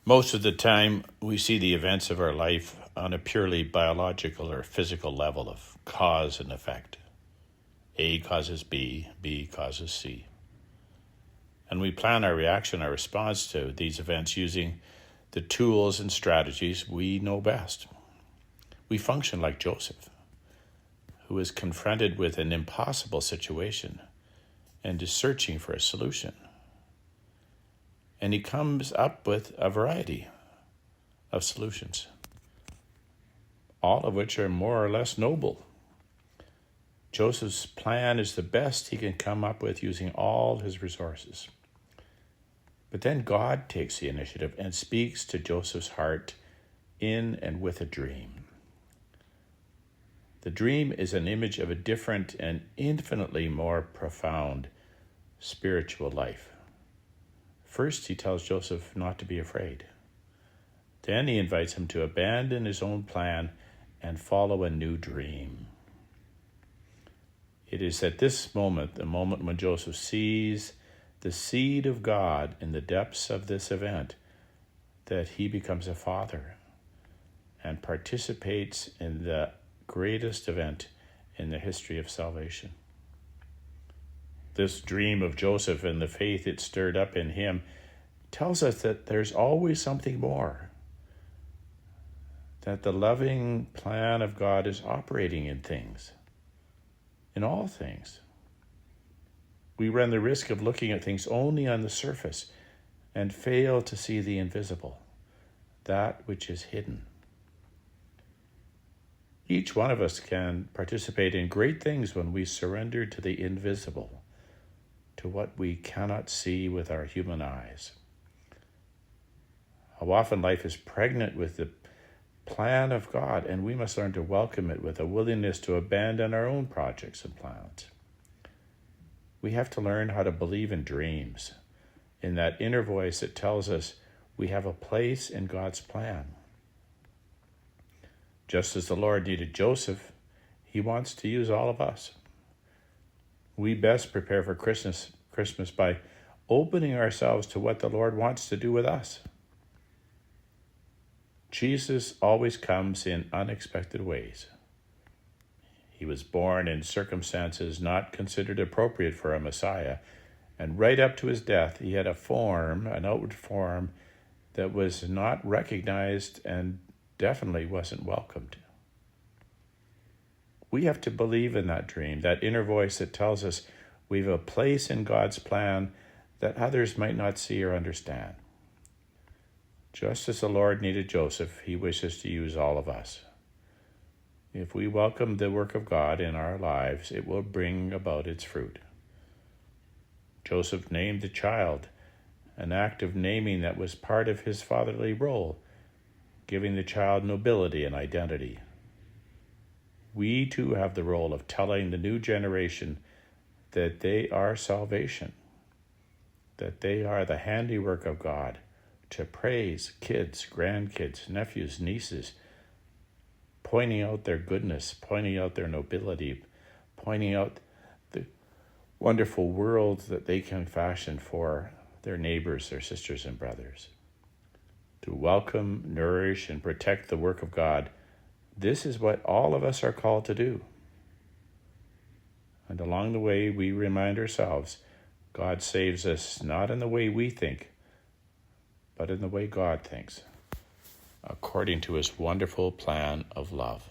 Most of the time, we see the events of our life on a purely biological or physical level of cause and effect. A causes B, B causes C. And we plan our reaction, our response to these events using the tools and strategies we know best. We function like Joseph, who is confronted with an impossible situation and is searching for a solution. And he comes up with a variety of solutions, all of which are more or less noble. Joseph's plan is the best he can come up with using all his resources. But then God takes the initiative and speaks to Joseph's heart in and with a dream. The dream is an image of a different and infinitely more profound spiritual life. First, he tells Joseph not to be afraid. Then he invites him to abandon his own plan and follow a new dream. It is at this moment, the moment when Joseph sees the seed of God in the depths of this event, that he becomes a father and participates in the greatest event in the history of salvation. This dream of Joseph and the faith it stirred up in him tells us that there's always something more, that the loving plan of God is operating in things, in all things. We run the risk of looking at things only on the surface and fail to see the invisible, that which is hidden. Each one of us can participate in great things when we surrender to the invisible, to what we cannot see with our human eyes. How often life is pregnant with the plan of God, and we must learn to welcome it with a willingness to abandon our own projects and plans. We have to learn how to believe in dreams, in that inner voice that tells us we have a place in God's plan. Just as the Lord needed Joseph, he wants to use all of us. We best prepare for Christmas by opening ourselves to what the Lord wants to do with us. Jesus always comes in unexpected ways. He was born in circumstances not considered appropriate for a Messiah, and right up to his death, he had an outward form that was not recognized and definitely wasn't welcomed. We have to believe in that dream, that inner voice that tells us we have a place in God's plan that others might not see or understand. Just as the Lord needed Joseph, he wishes to use all of us. If we welcome the work of God in our lives, it will bring about its fruit. Joseph named the child, an act of naming that was part of his fatherly role, giving the child nobility and identity. We too have the role of telling the new generation that they are salvation, that they are the handiwork of God, to praise kids, grandkids, nephews, nieces, pointing out their goodness, pointing out their nobility, pointing out the wonderful world that they can fashion for their neighbors, their sisters and brothers. To welcome, nourish, and protect the work of God, this is what all of us are called to do. And along the way, we remind ourselves, God saves us not in the way we think, but in the way God thinks, according to his wonderful plan of love.